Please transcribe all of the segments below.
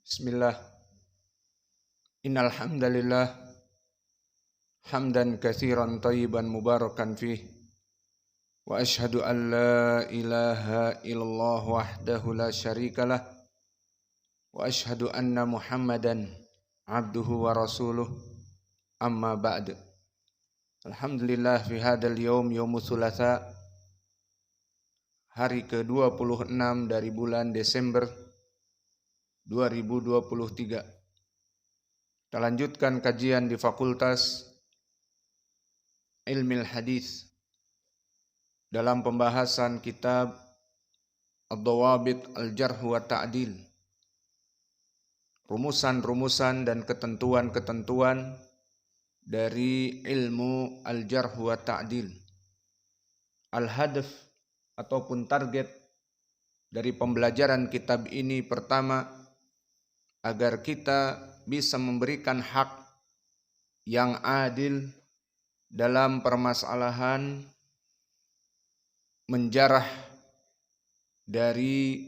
Bismillah. Innal hamdalillah hamdan katsiran thayyiban mubarakan fih wa asyhadu an la ilaha illallah wahdahu la syarikalah wa asyhadu anna Muhammadan abduhu wa rasuluh amma ba'd. Alhamdulillah fi hadzal yaumus tsulatsa, hari ke-26 dari bulan Desember 2023. Kita lanjutkan kajian di Fakultas Ilmil Hadis dalam pembahasan kitab Ad-Dawabit Al-Jarh wa Ta'dil, rumusan-rumusan dan ketentuan-ketentuan dari ilmu Al-Jarh wa Ta'dil. Al-hadaf ataupun target dari pembelajaran kitab ini pertama, agar kita bisa memberikan hak yang adil dalam permasalahan menjarah dari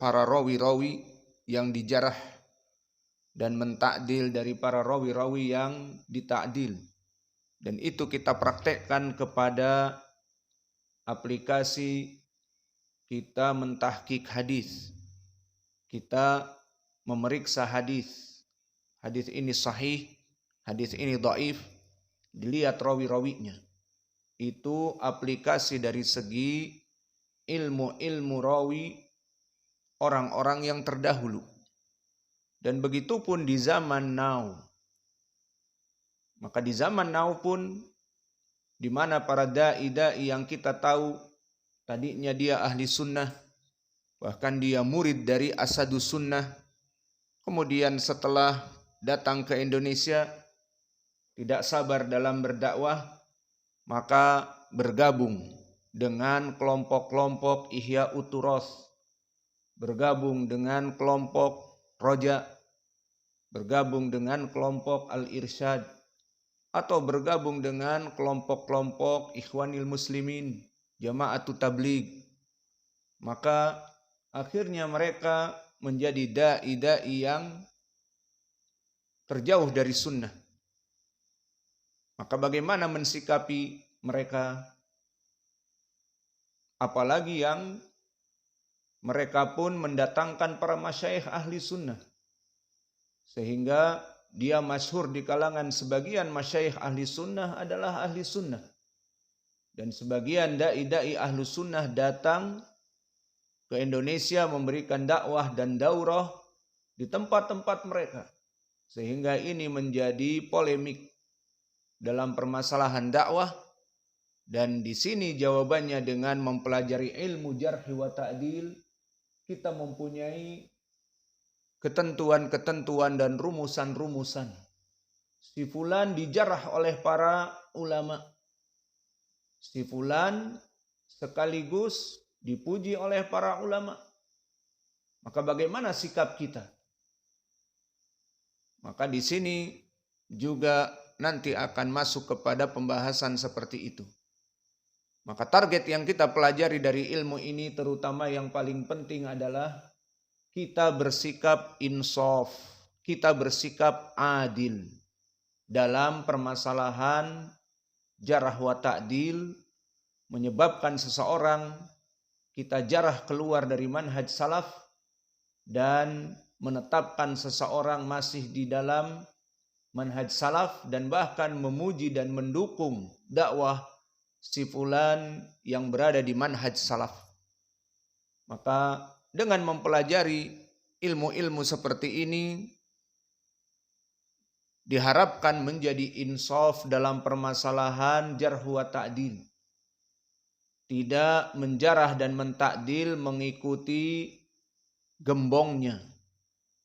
para rawi-rawi yang dijarah dan mentakdil dari para rawi-rawi yang ditakdil. Dan itu kita praktekkan kepada aplikasi kita mentahqiq hadis. Kita memeriksa hadis. Hadis ini sahih, hadis ini dhaif, dilihat rawi-rawinya. Itu aplikasi dari segi ilmu rawi orang-orang yang terdahulu. Dan begitu pun di zaman now. Maka di zaman now pun, di mana para dai-dai yang kita tahu tadinya dia ahli sunnah, bahkan dia murid dari Asadus Sunnah, kemudian setelah datang ke Indonesia tidak sabar dalam berdakwah, maka bergabung dengan kelompok-kelompok Ihya Uturos, bergabung dengan kelompok Roja, bergabung dengan kelompok Al-Irsyad, atau bergabung dengan kelompok-kelompok Ikhwanil Muslimin, Jama'atut Tabligh. Maka akhirnya mereka menjadi dai-dai yang terjauh dari sunnah. Maka bagaimana mensikapi mereka? Apalagi yang mereka pun mendatangkan para masyayikh ahli sunnah. Sehingga dia masyhur di kalangan sebagian masyayikh ahli sunnah adalah ahli sunnah. Dan sebagian dai-dai ahli sunnah datang ke Indonesia memberikan dakwah dan daurah di tempat-tempat mereka. Sehingga ini menjadi polemik dalam permasalahan dakwah. Dan di sini jawabannya dengan mempelajari ilmu jarh wa ta'dil, kita mempunyai ketentuan-ketentuan dan rumusan-rumusan. Si fulan dijarah oleh para ulama. Si fulan sekaligus dipuji oleh para ulama. Maka bagaimana sikap kita? Maka di sini juga nanti akan masuk kepada pembahasan seperti itu. Maka target yang kita pelajari dari ilmu ini, terutama yang paling penting adalah kita bersikap insaf, kita bersikap adil dalam permasalahan jarh wa ta'dil, menyebabkan seseorang kita jarah keluar dari manhaj salaf dan menetapkan seseorang masih di dalam manhaj salaf dan bahkan memuji dan mendukung dakwah si fulan yang berada di manhaj salaf. Maka dengan mempelajari ilmu-ilmu seperti ini diharapkan menjadi insaf dalam permasalahan jarh wa ta'dil. Tidak menjarah dan mentakdil mengikuti gembongnya.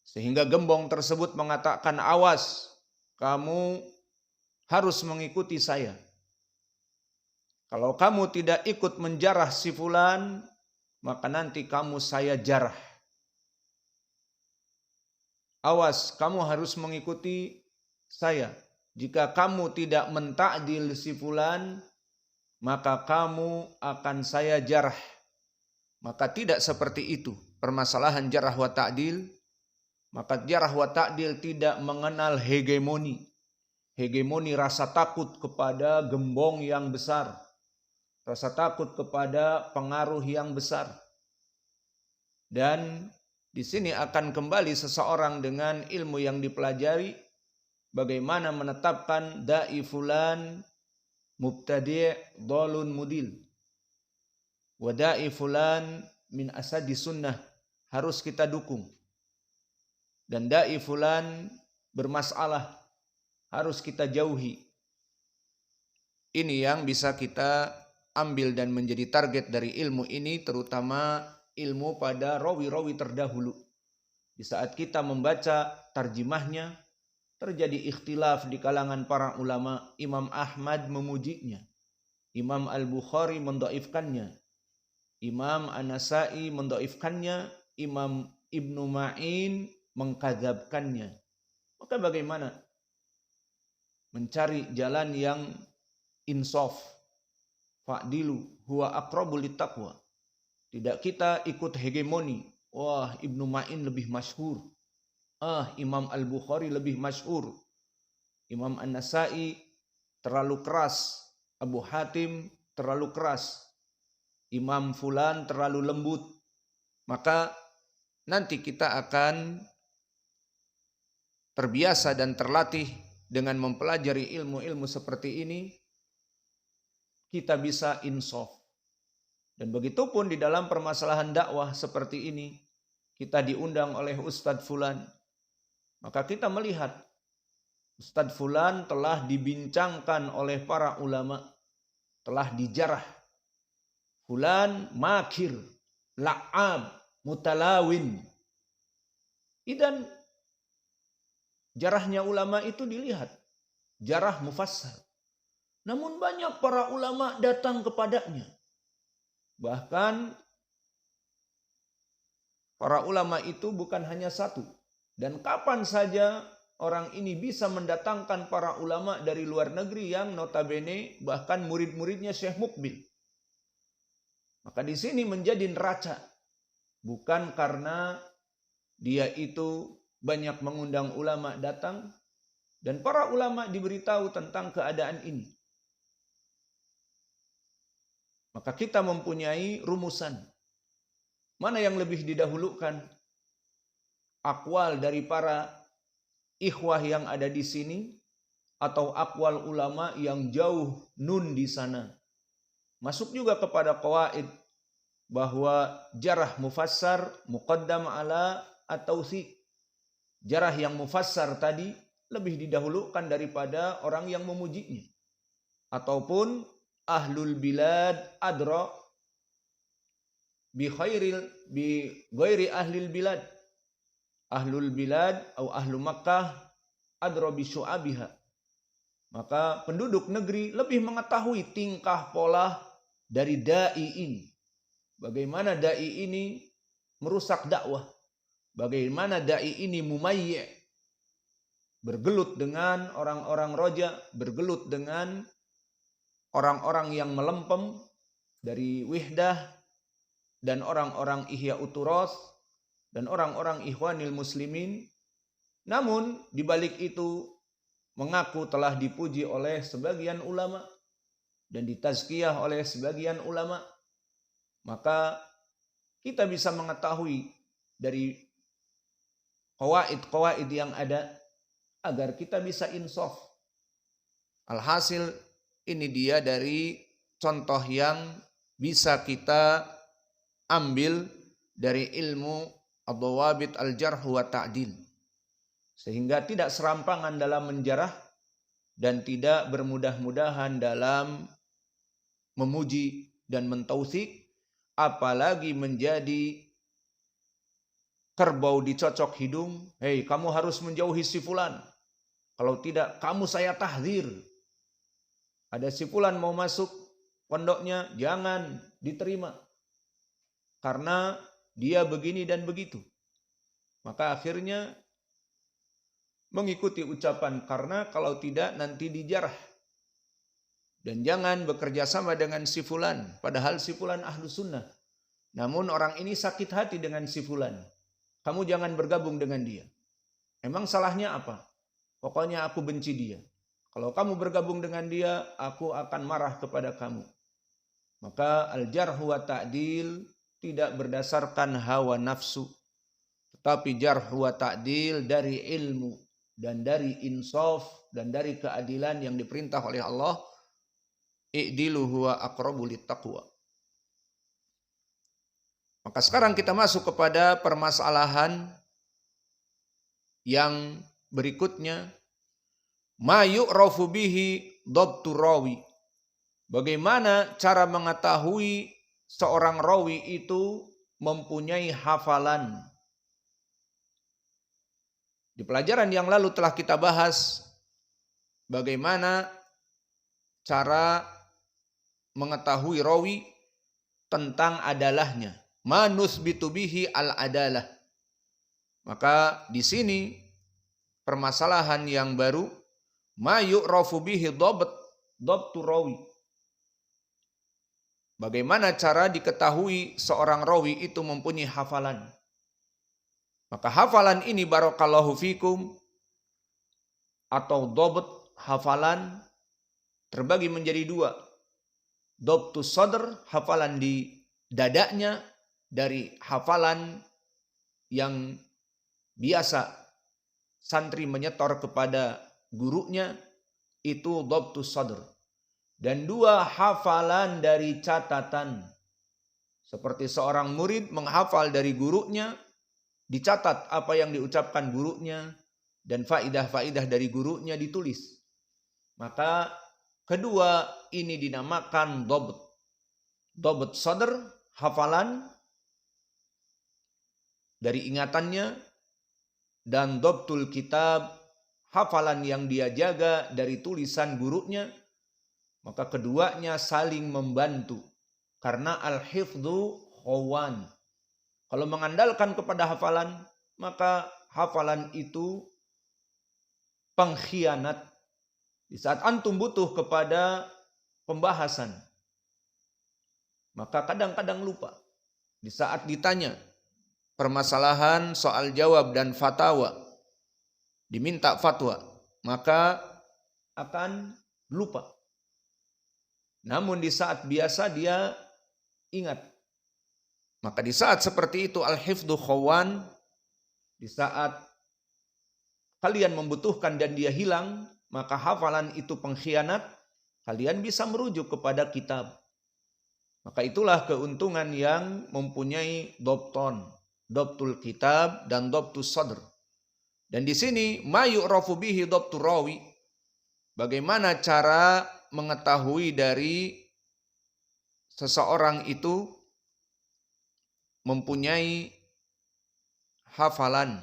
Sehingga gembong tersebut mengatakan, awas, kamu harus mengikuti saya. Kalau kamu tidak ikut menjarah si fulan, maka nanti kamu saya jarah. Awas, kamu harus mengikuti saya. Jika kamu tidak mentakdil si fulan, maka kamu akan saya jarah. Maka tidak seperti itu. permasalahan jarah wa ta'dil, maka jarah wa ta'dil tidak mengenal hegemoni. Hegemoni rasa takut kepada gembong yang besar, rasa takut kepada pengaruh yang besar. Dan di sini akan kembali seseorang dengan ilmu yang dipelajari, bagaimana menetapkan da'i fulan mubtadi' dhalun mudil, wa da'i fulan min asadi sunnah, harus kita dukung. Dan da'i fulan bermasalah, harus kita jauhi. Ini yang bisa kita ambil dan menjadi target dari ilmu ini, terutama ilmu pada rawi-rawi terdahulu. Di saat kita membaca tarjimahnya, terjadi ikhtilaf di kalangan para ulama. Imam Ahmad memujinya, Imam Al-Bukhari mendhaifkannya, Imam An-Nasa'i mendhaifkannya, Imam Ibnu Ma'in mengkadzabkannya. Maka bagaimana mencari jalan yang insaf? Fa'dilu huwa aqrabu littaqwa. Tidak kita ikut hegemoni. Wah, Ibnu Ma'in lebih masyhur. Imam Al-Bukhari lebih masyhur. Imam An-Nasa'i terlalu keras. Abu Hatim terlalu keras. Imam fulan terlalu lembut. Maka nanti kita akan terbiasa dan terlatih dengan mempelajari ilmu-ilmu seperti ini, kita bisa insaf. Dan begitupun di dalam permasalahan dakwah seperti ini, kita diundang oleh Ustadz Fulan, maka kita melihat Ustadz Fulan telah dibincangkan oleh para ulama, telah dijarah. Fulan makir, la'ab, mutalawin. Idan jarahnya ulama itu dilihat, jarah mufassar. Namun banyak para ulama datang kepadanya. Bahkan para ulama itu bukan hanya satu. Dan kapan saja orang ini bisa mendatangkan para ulama dari luar negeri yang notabene bahkan murid-muridnya Syekh Mukbil. Maka di sini menjadi neraca. Bukan karena dia itu banyak mengundang ulama datang dan para ulama diberitahu tentang keadaan ini. Maka kita mempunyai rumusan. Mana yang lebih didahulukan? Akwal dari para ikhwah yang ada di sini atau akwal ulama yang jauh nun di sana? Masuk juga kepada qawaid bahwa jarah mufassar muqaddam ala at-tawthiq. Jarah yang mufassar tadi lebih didahulukan daripada orang yang memujinya. Ataupun ahlul bilad adra bi ghairi ahlil bilad. Ahlul bilad atau ahlu Makkah adra bi syu'abiha. Maka penduduk negeri lebih mengetahui tingkah pola dari dai ini. Bagaimana dai ini merusak dakwah. Bagaimana dai ini mumayyi', bergelut dengan orang-orang roja, bergelut dengan orang-orang yang melempem dari wihdah dan orang-orang ihya uturos dan orang-orang ikhwanil muslimin. Namun di balik itu mengaku telah dipuji oleh sebagian ulama dan ditazkiyah oleh sebagian ulama. Maka kita bisa mengetahui dari qawaid-qawaid yang ada agar kita bisa insaf. Alhasil ini dia dari contoh yang bisa kita ambil dari ilmu ad-dhawabit al-jarh wa ta'dil. Sehingga tidak serampangan dalam menjarah dan tidak bermudah-mudahan dalam memuji dan mentautsik, apalagi menjadi kerbau dicocok hidung. Hei, kamu harus menjauhi si fulan. Kalau tidak, kamu saya tahdzir. Ada si fulan mau masuk pondoknya, jangan diterima. Karena dia begini dan begitu. Maka akhirnya mengikuti ucapan, karena kalau tidak nanti dijarah. Dan jangan bekerja sama dengan si fulan, padahal si fulan ahlu sunnah. Namun orang ini sakit hati dengan si fulan. Kamu jangan bergabung dengan dia. Emang salahnya apa? Pokoknya aku benci dia. Kalau kamu bergabung dengan dia, aku akan marah kepada kamu. Maka al-jarh wa ta'dil tidak berdasarkan hawa nafsu, tetapi jarh wa ta'dil dari ilmu dan dari insaf dan dari keadilan yang diperintah oleh Allah. I'dilu huwa aqrabu littaqwa. Maka sekarang kita masuk kepada permasalahan yang berikutnya. Ma yu'rafu bihi dhabtu rawi. Bagaimana cara mengetahui seorang rawi itu mempunyai hafalan? Di pelajaran yang lalu telah kita bahas bagaimana cara mengetahui rawi tentang adalahnya. Ma nusbitu bihi al-adalah. Maka di sini permasalahan yang baru, ma yu'rafu bihi dhabtu rawi. Bagaimana cara diketahui seorang rawi itu mempunyai hafalan? Maka hafalan ini barakallahu fikum atau dhabt hafalan terbagi menjadi dua. Dhabtus sadr, hafalan di dadanya, dari hafalan yang biasa santri menyetor kepada gurunya, itu dhabtus sadr. Dan dua, hafalan dari catatan. Seperti seorang murid menghafal dari gurunya, dicatat apa yang diucapkan gurunya, dan faidah-faidah dari gurunya ditulis. Maka kedua ini dinamakan dhabt. Dhabt sadr, hafalan dari ingatannya, dan dhabtul kitab, hafalan yang dia jaga dari tulisan gurunya. Maka keduanya saling membantu. Karena al-hifdhu khawan. Kalau mengandalkan kepada hafalan, maka hafalan itu pengkhianat. Di saat antum butuh kepada pembahasan, maka kadang-kadang lupa. Di saat ditanya permasalahan soal jawab dan fatwa, diminta fatwa, maka akan lupa. Namun di saat biasa dia ingat. Maka di saat seperti itu al-hifdhu khawan, di saat kalian membutuhkan dan dia hilang, maka hafalan itu pengkhianat, kalian bisa merujuk kepada kitab. Maka itulah keuntungan yang mempunyai dhabton, dhabtul kitab dan dhabtus sadr. Dan di sini ma yu'rafu bihi dhabtur rawi. Bagaimana cara mengetahui dari seseorang itu mempunyai hafalan.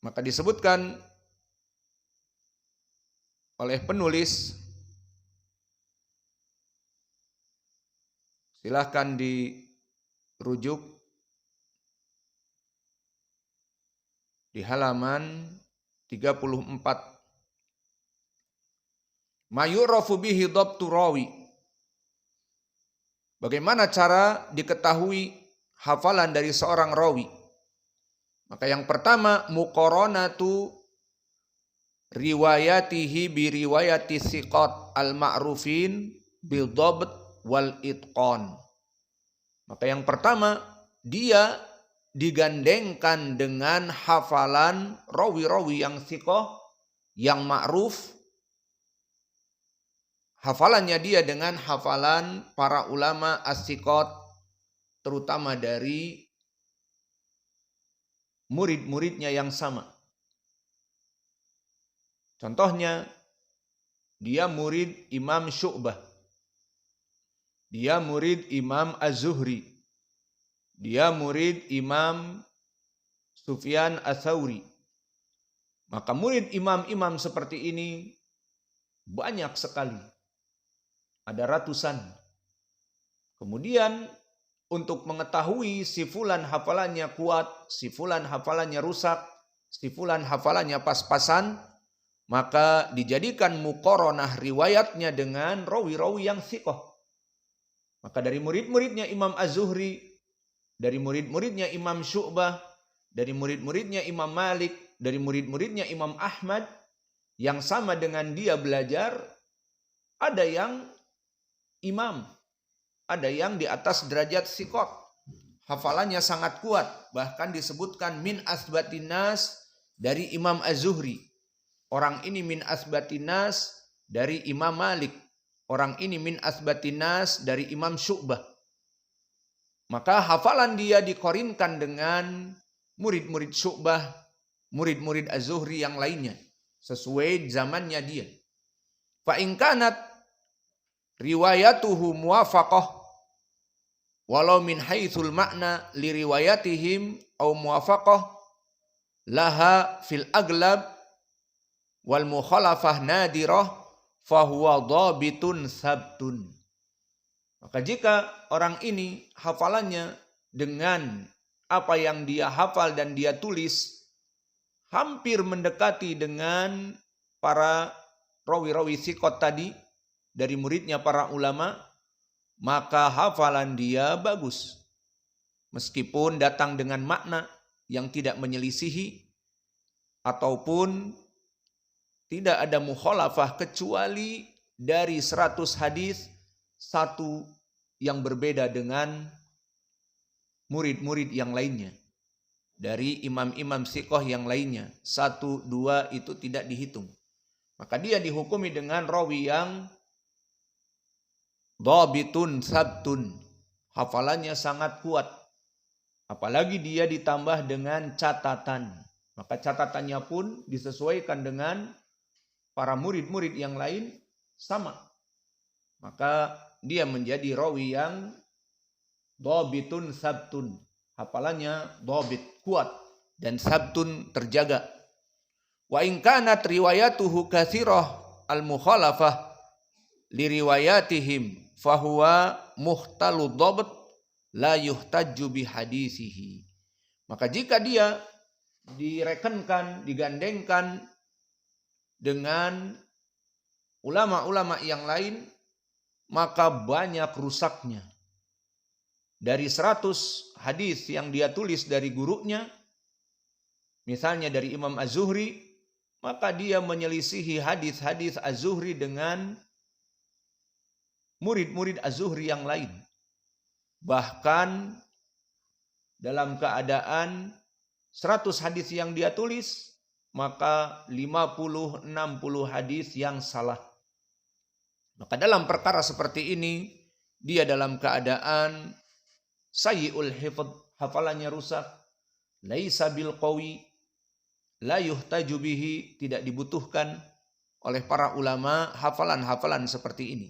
Maka disebutkan oleh penulis, silahkan dirujuk di halaman 34. Ma yu'rafu bihi dhabtu rawi. Bagaimana cara diketahui hafalan dari seorang rawi? Maka yang pertama, muqaranatu riwayatihi bi riwayati thiqat al-ma'rufin bil dhabt wal itqan. Maka yang pertama, dia digandengkan dengan hafalan rawi-rawi yang thiqah, yang ma'ruf. Hafalannya dia dengan hafalan para ulama as-thiqat, terutama dari murid-muridnya yang sama. Contohnya, dia murid Imam Syu'bah, dia murid Imam Az-Zuhri, dia murid Imam Sufyan Ats-Tsauri. Maka murid imam-imam seperti ini banyak sekali. Ada ratusan. Kemudian untuk mengetahui si fulan hafalannya kuat, si fulan hafalannya rusak, si fulan hafalannya pas-pasan, maka dijadikan muqaranah riwayatnya dengan rawi-rawi yang thiqah. Maka dari murid-muridnya Imam Az-Zuhri, dari murid-muridnya Imam Syu'bah, dari murid-muridnya Imam Malik, dari murid-muridnya Imam Ahmad, yang sama dengan dia belajar, ada yang imam, ada yang di atas derajat thiqat. Hafalannya sangat kuat, bahkan disebutkan min asbatin nas dari Imam Az-Zuhri. Orang ini min asbatin nas dari Imam Malik. Orang ini min asbatin nas dari Imam Syu'bah. Maka hafalan dia dikorinkan dengan murid-murid Syu'bah, murid-murid Az-Zuhri yang lainnya, sesuai zamannya dia. Fa in kanat riwayatuhu muwafaqah walau min haitsul makna li riwayatihim au muwafaqah laha fil aglab wal mukhalafah nadirah fahuwa dhabitun sabtun. Maka jika orang ini hafalannya dengan apa yang dia hafal dan dia tulis hampir mendekati dengan para rawi-rawi thiqat tadi dari muridnya para ulama, maka hafalan dia bagus. Meskipun datang dengan makna yang tidak menyelisihi ataupun tidak ada mukhalafah, kecuali dari 100 hadis satu yang berbeda dengan murid-murid yang lainnya. Dari imam-imam thiqah yang lainnya, 1, 2 itu tidak dihitung. Maka dia dihukumi dengan rawi yang dhabitun sabtun, hafalannya sangat kuat. Apalagi dia ditambah dengan catatan. Maka catatannya pun disesuaikan dengan para murid-murid yang lain sama. Maka dia menjadi rawi yang dhabitun sabtun. Hafalannya dhabit, kuat, dan sabtun, terjaga. Wa in kanat riwayatuhu katsirah al-mukhalafah li riwayatihim fahuwa muhtalu dhabt la yuhtajju bi hadisihi. Maka jika dia direkenkan, digandengkan dengan ulama-ulama yang lain, maka banyak rusaknya. Dari 100 hadis yang dia tulis dari gurunya, misalnya dari Imam Az-Zuhri, maka dia menyelisihi hadis-hadis Az-Zuhri dengan murid-murid Az-Zuhri yang lain. Bahkan dalam keadaan 100 hadis yang dia tulis, maka 50-60 hadis yang salah. Maka dalam perkara seperti ini, dia dalam keadaan sayyi'ul hifdz, hafalannya rusak, laisa bil qawi, la yuhtaju bihi, tidak dibutuhkan oleh para ulama hafalan-hafalan seperti ini.